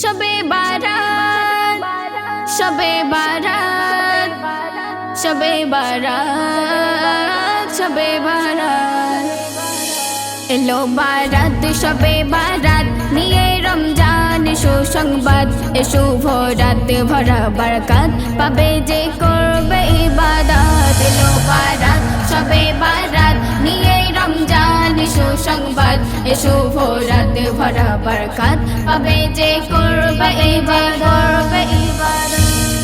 শবে বারাত, শবে বারাত, শবে বারাত, শবে বারাত। এলো বারাত, শবে বারাত নিয়ে রমজান সুসংবাদ। এ শুভ রাত ভরা বরকত পাবে যে করবে ইবাদত। এলো বারাত, শবে বারাত নিয়ে রমজান সুসংবাদ। এ শুভ রাত ভরা বরকত পাবে যে করবে ইবাদত।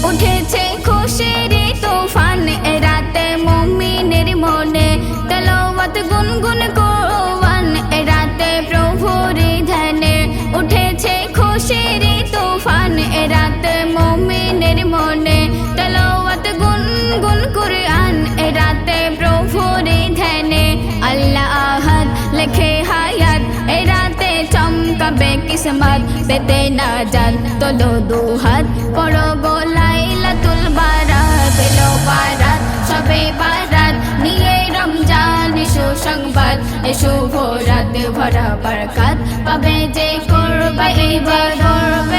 উঠেছে খুশির তুফান এ রাতে মুমিনের মনে, তেলাওয়াত গুনগুন কোরআন এ রাতে প্রভুর ধ্যানে। উঠেছে খুশির তুফান এ রাতে মুমিনের মনে, তেলাওয়াত গুনগুন কোরআন এ রাতে প্রভুর ধ্যানে। আল্লাহ আহাদ লেখে হায়াত এ রাতে চমকাবে কিসমত, পেতে না যান তোলো দুহাত পড়ো গো লাইলাতুল বারাত। এলো বারাত, শবে বারাত নিয়ে রমজান সুসংবাদ। এ শুভ রাত ভরা বরকত পাবে যে করবে ইবাদত।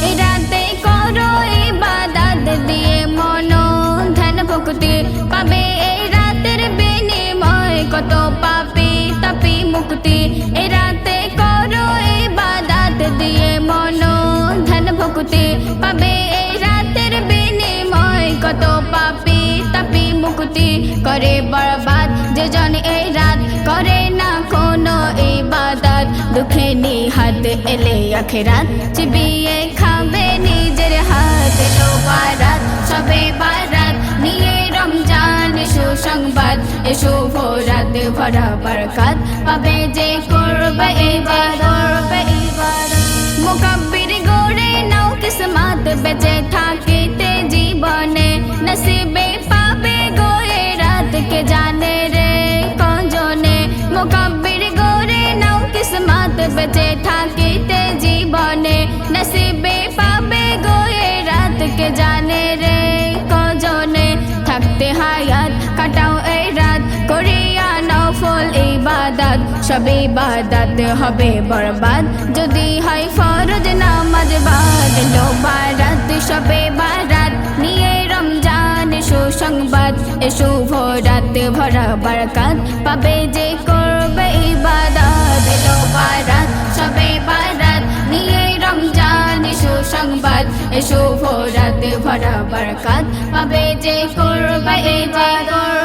এই রাতে করো ইবাদত দিয়ে মন ধ্যান ভক্তি পাবে এই রাতের বিনিময় কত পাপী তাপী মুক্তি। এই রাতে করো ইবাদত দিয়ে মন ধ্যান ভক্তি পাবে এই রাতের বিনিময় কত পাপী তাপী মুক্তি। করে বরবাদ যে জন এই রাত করে না কোনো ইবাদত, দুঃখে নিহাত এলে আখিরাত চিবিয়ে খাবে নিজের হাত। এলো বারাত, শবে বারাত নিয়ে রমজান সুসংবাদ। এ শুভ রাত ভরা বরকত পাবে যে করবে ইবাদত। মুকাব্বির গড়ে নাও কিসমত বেঁচে থাকিতে জীবনে, নসিবে পাবে গো এ রাত কে জানে রে কজনে। মুকাব্বির গড়ে নাও কিসমত বেঁচে থাকিতে জীবনে, নসিবে পাবে গো এ রাত কে জানে রে কজনে। থাকতে হায়াত কাটাও এই রাত করিয়া নফল ইবাদত, সব ইবাদত হবে বরবাদ যদি হয় ফরজ নামাজ বাদ। এলো বারাত, শবে বারাত নিয়ে রমজান সুসংবাদ। এ শুভ রাত ভরা বরকত পাবে যে করবে ইবাদত। এলো বারাত, শবে বারাত নিয়ে রমজান সুসংবাদ। এ শুভ রাত ভরা বরকত পাবে যে করবে ইবাদত।